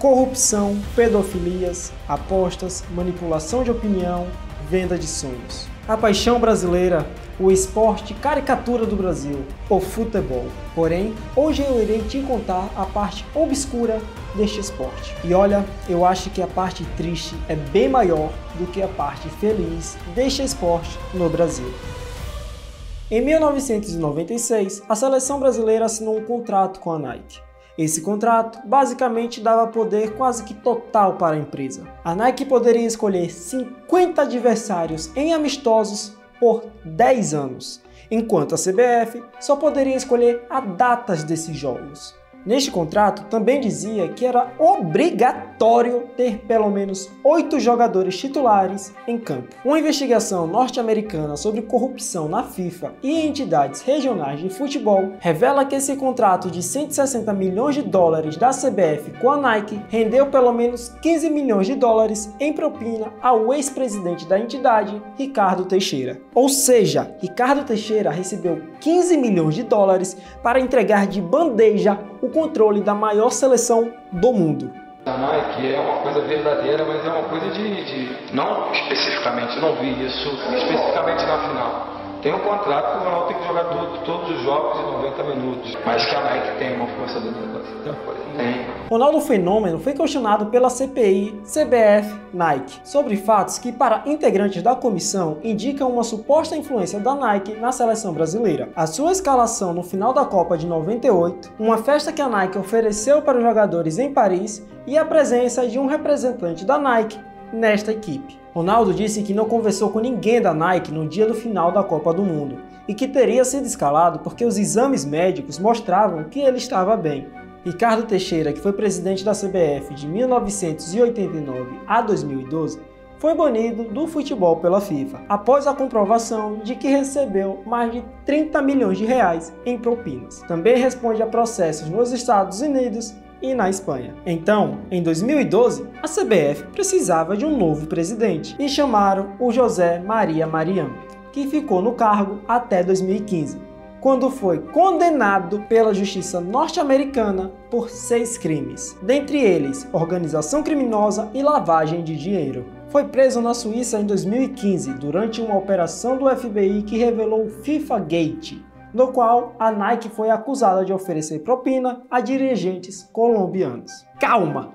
corrupção, pedofilias, apostas, manipulação de opinião, venda de sonhos. A paixão brasileira, o esporte caricatura do Brasil, o futebol. Porém, hoje eu irei te contar a parte obscura deste esporte. E olha, eu acho que a parte triste é bem maior do que a parte feliz deste esporte no Brasil. Em 1996, a seleção brasileira assinou um contrato com a Nike. Esse contrato basicamente dava poder quase que total para a empresa. A Nike poderia escolher 50 adversários em amistosos por 10 anos, enquanto a CBF só poderia escolher as datas desses jogos. Neste contrato também dizia que era obrigatório ter pelo menos 8 jogadores titulares em campo. Uma investigação norte-americana sobre corrupção na FIFA e em entidades regionais de futebol revela que esse contrato de 160 milhões de dólares da CBF com a Nike rendeu pelo menos 15 milhões de dólares em propina ao ex-presidente da entidade, Ricardo Teixeira. Ou seja, Ricardo Teixeira recebeu 15 milhões de dólares para entregar de bandeja o controle da maior seleção do mundo. A Nike é uma coisa verdadeira, mas é uma coisa não especificamente, não vi isso especificamente na final. Tem um contrato que o Ronaldo tem que jogar todos os jogos em 90 minutos, mas que a Nike tem uma força do negócio. Tem. Ronaldo Fenômeno foi questionado pela CPI CBF Nike sobre fatos que, para integrantes da comissão, indicam uma suposta influência da Nike na seleção brasileira. A sua escalação no final da Copa de 98, uma festa que a Nike ofereceu para os jogadores em Paris e a presença de um representante da Nike nesta equipe. Ronaldo disse que não conversou com ninguém da Nike no dia do final da Copa do Mundo e que teria sido escalado porque os exames médicos mostravam que ele estava bem. Ricardo Teixeira, que foi presidente da CBF de 1989 a 2012, foi banido do futebol pela FIFA, após a comprovação de que recebeu mais de 30 milhões de reais em propinas. Também responde a processos nos Estados Unidos e na Espanha. Então, em 2012, a CBF precisava de um novo presidente e chamaram o José Maria Mariano, que ficou no cargo até 2015, quando foi condenado pela justiça norte-americana por 6 crimes, dentre eles organização criminosa e lavagem de dinheiro. Foi preso na Suíça em 2015 durante uma operação do FBI que revelou o FIFA Gate, no qual a Nike foi acusada de oferecer propina a dirigentes colombianos. Calma,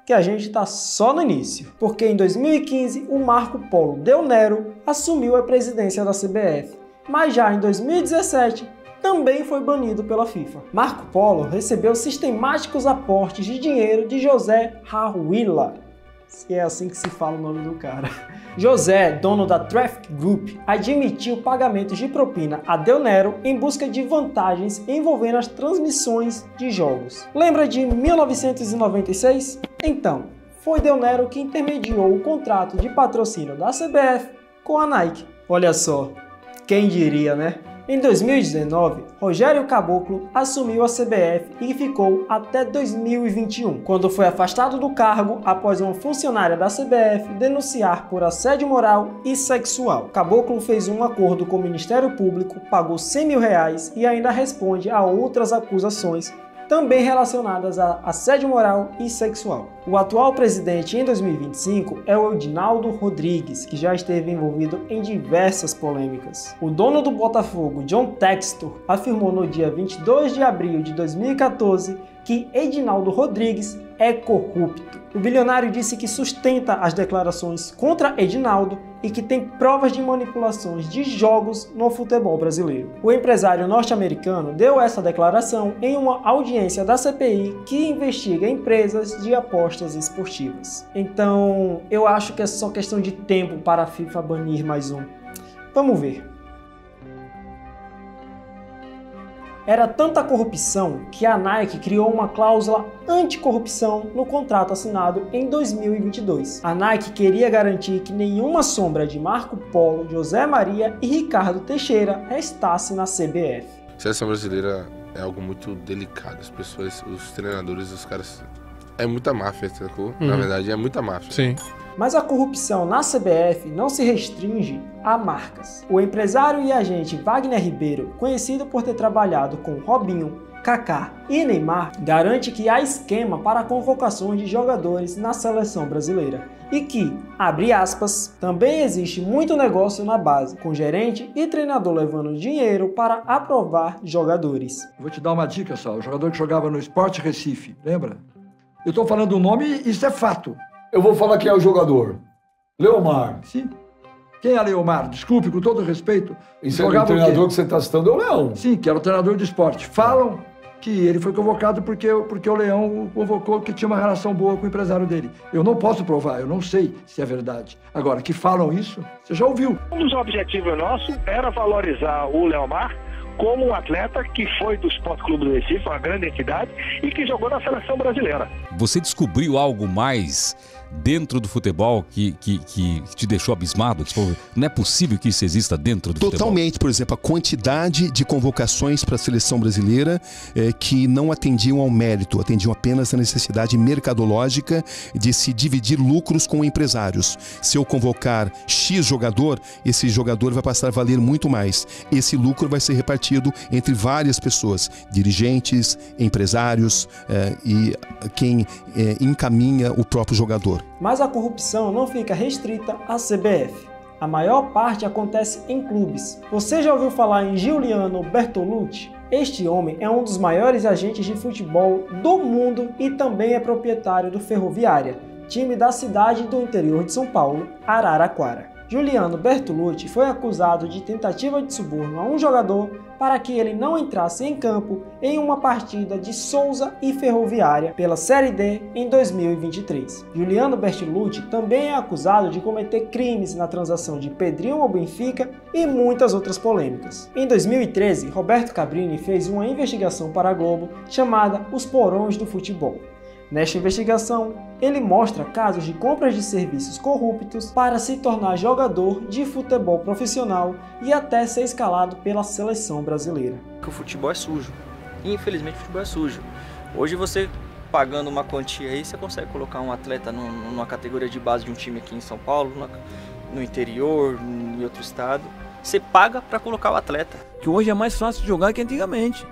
que a gente está só no início, porque em 2015 o Marco Polo Del Nero assumiu a presidência da CBF, mas já em 2017 também foi banido pela FIFA. Marco Polo recebeu sistemáticos aportes de dinheiro de José Rahuila, se é assim que se fala o nome do cara. José, dono da Traffic Group, admitiu pagamentos de propina a Del Nero em busca de vantagens envolvendo as transmissões de jogos. Lembra de 1996? Então, foi Del Nero que intermediou o contrato de patrocínio da CBF com a Nike. Olha só, quem diria, né? Em 2019, Rogério Caboclo assumiu a CBF e ficou até 2021, quando foi afastado do cargo após uma funcionária da CBF denunciar por assédio moral e sexual. Caboclo fez um acordo com o Ministério Público, pagou 100 mil reais e ainda responde a outras acusações também relacionadas a assédio moral e sexual. O atual presidente em 2025 é o Edinaldo Rodrigues, que já esteve envolvido em diversas polêmicas. O dono do Botafogo, John Textor, afirmou no dia 22 de abril de 2014 que Edinaldo Rodrigues é corrupto. O bilionário disse que sustenta as declarações contra Edinaldo e que tem provas de manipulações de jogos no futebol brasileiro. O empresário norte-americano deu essa declaração em uma audiência da CPI que investiga empresas de apostas esportivas. Então, eu acho que é só questão de tempo para a FIFA banir mais um. Vamos ver. Era tanta corrupção que a Nike criou uma cláusula anticorrupção no contrato assinado em 2022. A Nike queria garantir que nenhuma sombra de Marco Polo, José Maria e Ricardo Teixeira restasse na CBF. A seleção brasileira é algo muito delicado. As pessoas, os treinadores, os caras... É muita máfia, sacou? Na verdade, é muita máfia. Sim. Mas a corrupção na CBF não se restringe a marcas. O empresário e agente Wagner Ribeiro, conhecido por ter trabalhado com Robinho, Kaká e Neymar garante que há esquema para convocações de jogadores na seleção brasileira e que, abre aspas, também existe muito negócio na base, com gerente e treinador levando dinheiro para aprovar jogadores. Vou te dar uma dica só, o jogador que jogava no Sport Recife, lembra? Eu estou falando o nome e isso é fato. Eu vou falar quem é o jogador. Leomar. Sim. Quem é Leomar? Desculpe, com todo respeito. Isso é o treinador que você está citando, é o Leão. Sim, que era o treinador de esporte. Falam que ele foi convocado porque o Leão o convocou, que tinha uma relação boa com o empresário dele. Eu não posso provar, eu não sei se é verdade. Agora, que falam isso, você já ouviu. Um dos objetivos nossos era valorizar o Leomar como um atleta que foi do Sport Clube do Recife, uma grande entidade, e que jogou na seleção brasileira. Você descobriu algo mais dentro do futebol que te deixou abismado? Não é possível que isso exista dentro do futebol? Totalmente. Por exemplo, a quantidade de convocações para a seleção brasileira que não atendiam ao mérito, atendiam apenas à necessidade mercadológica de se dividir lucros com empresários. Se eu convocar X jogador, esse jogador vai passar a valer muito mais. Esse lucro vai ser repartido entre várias pessoas, dirigentes, empresários e quem encaminha o próprio jogador. Mas a corrupção não fica restrita à CBF. A maior parte acontece em clubes. Você já ouviu falar em Giuliano Bertolucci? Este homem é um dos maiores agentes de futebol do mundo e também é proprietário do Ferroviária, time da cidade do interior de São Paulo, Araraquara. Giuliano Bertolucci foi acusado de tentativa de suborno a um jogador para que ele não entrasse em campo em uma partida de Souza e Ferroviária pela Série D em 2023. Giuliano Bertolucci também é acusado de cometer crimes na transação de Pedrinho ao Benfica e muitas outras polêmicas. Em 2013, Roberto Cabrini fez uma investigação para a Globo chamada Os Porões do Futebol. Nesta investigação, ele mostra casos de compras de serviços corruptos para se tornar jogador de futebol profissional e até ser escalado pela seleção brasileira. O futebol é sujo. Infelizmente o futebol é sujo. Hoje você pagando uma quantia aí, você consegue colocar um atleta numa categoria de base de um time aqui em São Paulo, no interior, em outro estado. Você paga para colocar o atleta. Que hoje é mais fácil de jogar que antigamente.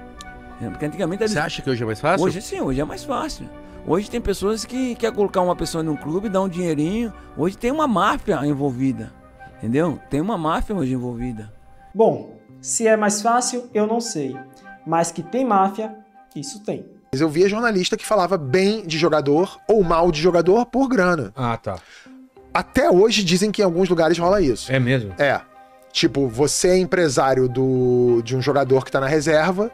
Porque antigamente Você acha que hoje é mais fácil? Hoje sim, hoje é mais fácil. Hoje tem pessoas que querem colocar uma pessoa num clube, dar um dinheirinho. Hoje tem uma máfia envolvida, entendeu? Tem uma máfia hoje envolvida. Bom, se é mais fácil, eu não sei. Mas que tem máfia, isso tem. Eu via jornalista que falava bem de jogador ou mal de jogador por grana. Ah, tá. Até hoje dizem que em alguns lugares rola isso. É mesmo? É. Tipo, você é empresário de um jogador que tá na reserva,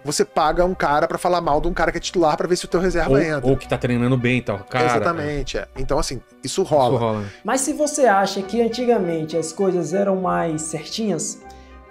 você paga um cara pra falar mal de um cara que é titular pra ver se o teu reserva entra. Ou que tá treinando bem e tal. Cara, exatamente, é. Então, assim, isso rola. Isso rola. Mas se você acha que antigamente as coisas eram mais certinhas,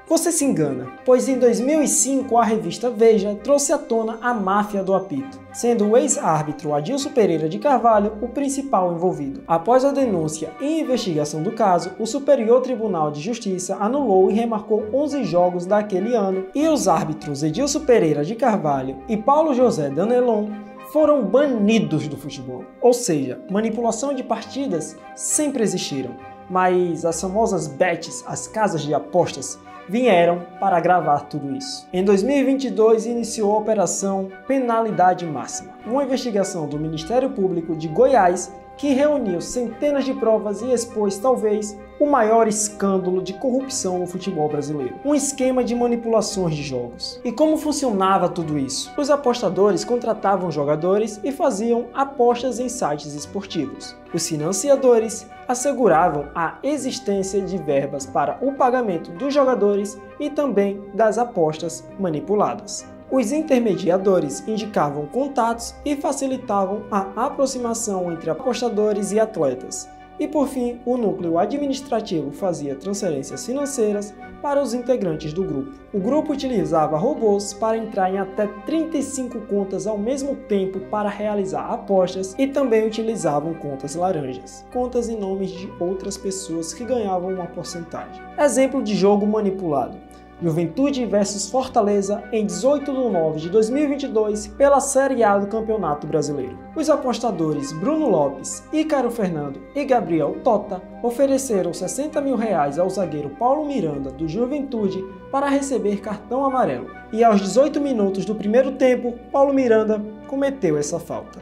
você se engana, pois em 2005 a revista Veja trouxe à tona a máfia do apito, sendo o ex-árbitro Adilson Pereira de Carvalho o principal envolvido. Após a denúncia e investigação do caso, o Superior Tribunal de Justiça anulou e remarcou 11 jogos daquele ano, e os árbitros Edilson Pereira de Carvalho e Paulo José Danelon foram banidos do futebol. Ou seja, manipulação de partidas sempre existiram, mas as famosas bets, as casas de apostas, vieram para agravar tudo isso. Em 2022, iniciou a Operação Penalidade Máxima, uma investigação do Ministério Público de Goiás que reuniu centenas de provas e expôs, talvez, o maior escândalo de corrupção no futebol brasileiro. Um esquema de manipulações de jogos. E como funcionava tudo isso? Os apostadores contratavam jogadores e faziam apostas em sites esportivos. Os financiadores asseguravam a existência de verbas para o pagamento dos jogadores e também das apostas manipuladas. Os intermediadores indicavam contatos e facilitavam a aproximação entre apostadores e atletas. E por fim, o núcleo administrativo fazia transferências financeiras para os integrantes do grupo. O grupo utilizava robôs para entrar em até 35 contas ao mesmo tempo para realizar apostas e também utilizavam contas laranjas, contas em nomes de outras pessoas que ganhavam uma porcentagem. Exemplo de jogo manipulado. Juventude versus Fortaleza em 18 de nove de 2022 pela Série A do Campeonato Brasileiro. Os apostadores Bruno Lopes, Ícaro Fernando e Gabriel Tota ofereceram R$60 mil ao zagueiro Paulo Miranda do Juventude para receber cartão amarelo. E aos 18 minutos do primeiro tempo, Paulo Miranda cometeu essa falta.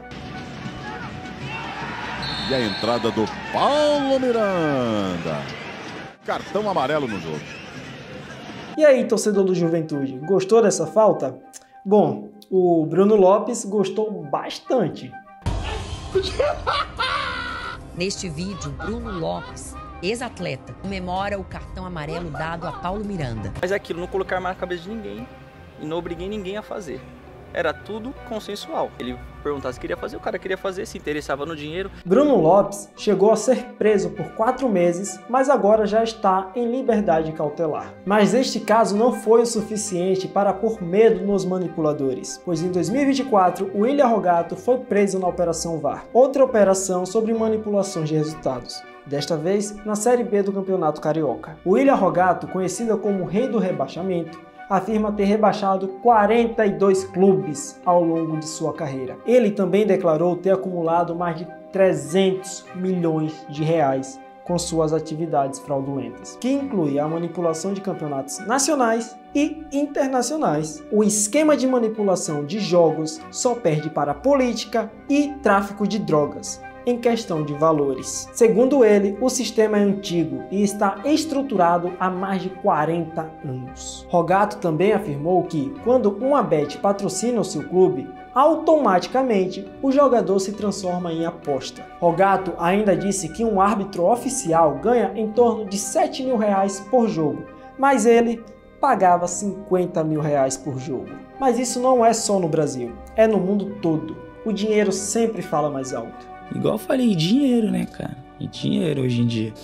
E a entrada do Paulo Miranda. Cartão amarelo no jogo. E aí, torcedor do Juventude, gostou dessa falta? Bom, o Bruno Lopes gostou bastante. Neste vídeo, Bruno Lopes, ex-atleta, comemora o cartão amarelo dado a Paulo Miranda. Mas é aquilo, não colocar mais na cabeça de ninguém e não obriguei ninguém a fazer. Era tudo consensual. Ele perguntasse se queria fazer, o cara queria fazer, se interessava no dinheiro. Bruno Lopes chegou a ser preso por 4 meses, mas agora já está em liberdade cautelar. Mas este caso não foi o suficiente para pôr medo nos manipuladores, pois em 2024 o William Rogato foi preso na Operação VAR, outra operação sobre manipulações de resultados. Desta vez na Série B do Campeonato Carioca. O William Rogato, conhecido como o Rei do Rebaixamento, afirma ter rebaixado 42 clubes ao longo de sua carreira. Ele também declarou ter acumulado mais de 300 milhões de reais com suas atividades fraudulentas, que inclui a manipulação de campeonatos nacionais e internacionais. O esquema de manipulação de jogos só perde para política e tráfico de drogas, em questão de valores. Segundo ele, o sistema é antigo e está estruturado há mais de 40 anos. Rogato também afirmou que, quando uma bet patrocina o seu clube, automaticamente o jogador se transforma em aposta. Rogato ainda disse que um árbitro oficial ganha em torno de R$7 mil por jogo, mas ele pagava R$50 mil por jogo. Mas isso não é só no Brasil, é no mundo todo. O dinheiro sempre fala mais alto. Igual eu falei, dinheiro, né, cara? E dinheiro hoje em dia.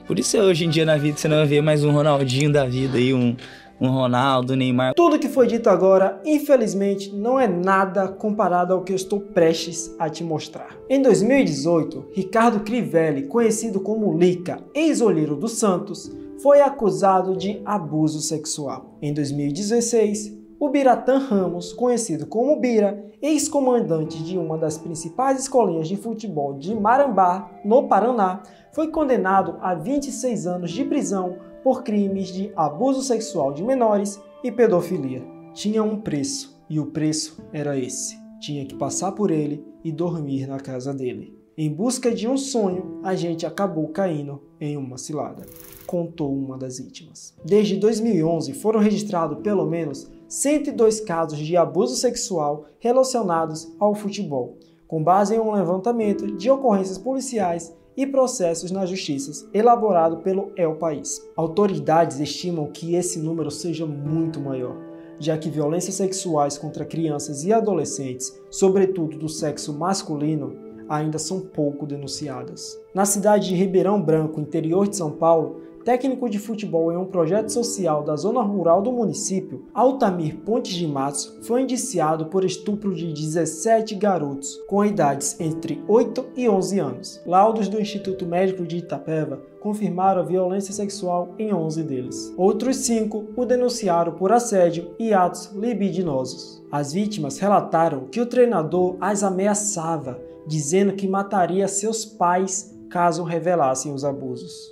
Por isso hoje em dia na vida você não vai ver mais um Ronaldinho da vida aí, um Ronaldo, Neymar. Tudo que foi dito agora, infelizmente, não é nada comparado ao que eu estou prestes a te mostrar. Em 2018, Ricardo Crivelli, conhecido como Lica, ex-olheiro do Santos, foi acusado de abuso sexual. Em 2016, o Biratã Ramos, conhecido como Bira, ex-comandante de uma das principais escolinhas de futebol de Marambá, no Paraná, foi condenado a 26 anos de prisão por crimes de abuso sexual de menores e pedofilia. Tinha um preço, e o preço era esse. Tinha que passar por ele e dormir na casa dele. Em busca de um sonho, a gente acabou caindo em uma cilada, contou uma das vítimas. Desde 2011 foram registrados pelo menos 102 casos de abuso sexual relacionados ao futebol, com base em um levantamento de ocorrências policiais e processos na justiça elaborado pelo El País. Autoridades estimam que esse número seja muito maior, já que violências sexuais contra crianças e adolescentes, sobretudo do sexo masculino, ainda são pouco denunciadas. Na cidade de Ribeirão Branco, interior de São Paulo, técnico de futebol em um projeto social da zona rural do município, Altamir Pontes de Matos foi indiciado por estupro de 17 garotos com idades entre 8 e 11 anos. Laudos do Instituto Médico de Itapeva confirmaram a violência sexual em 11 deles. Outros 5 o denunciaram por assédio e atos libidinosos. As vítimas relataram que o treinador as ameaçava, dizendo que mataria seus pais caso revelassem os abusos.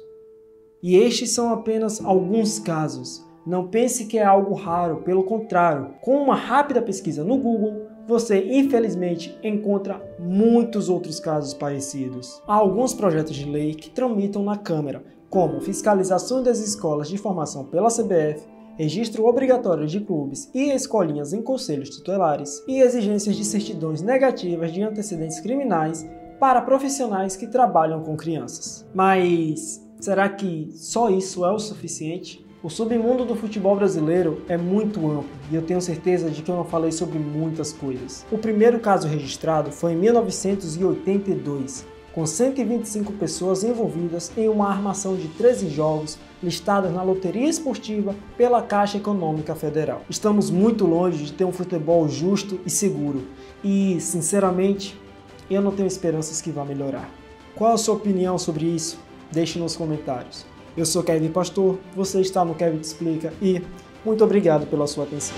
E estes são apenas alguns casos. Não pense que é algo raro, pelo contrário, com uma rápida pesquisa no Google, você infelizmente encontra muitos outros casos parecidos. Há alguns projetos de lei que tramitam na Câmara, como fiscalização das escolas de formação pela CBF, registro obrigatório de clubes e escolinhas em conselhos tutelares e exigências de certidões negativas de antecedentes criminais para profissionais que trabalham com crianças. Mas será que só isso é o suficiente? O submundo do futebol brasileiro é muito amplo e eu tenho certeza de que eu não falei sobre muitas coisas. O primeiro caso registrado foi em 1982, com 125 pessoas envolvidas em uma armação de 13 jogos listadas na loteria esportiva pela Caixa Econômica Federal. Estamos muito longe de ter um futebol justo e seguro e, sinceramente, eu não tenho esperanças que vá melhorar. Qual a sua opinião sobre isso? Deixe nos comentários. Eu sou Kevin Pastor, você está no Kevin Te Explica e Muito obrigado pela sua atenção.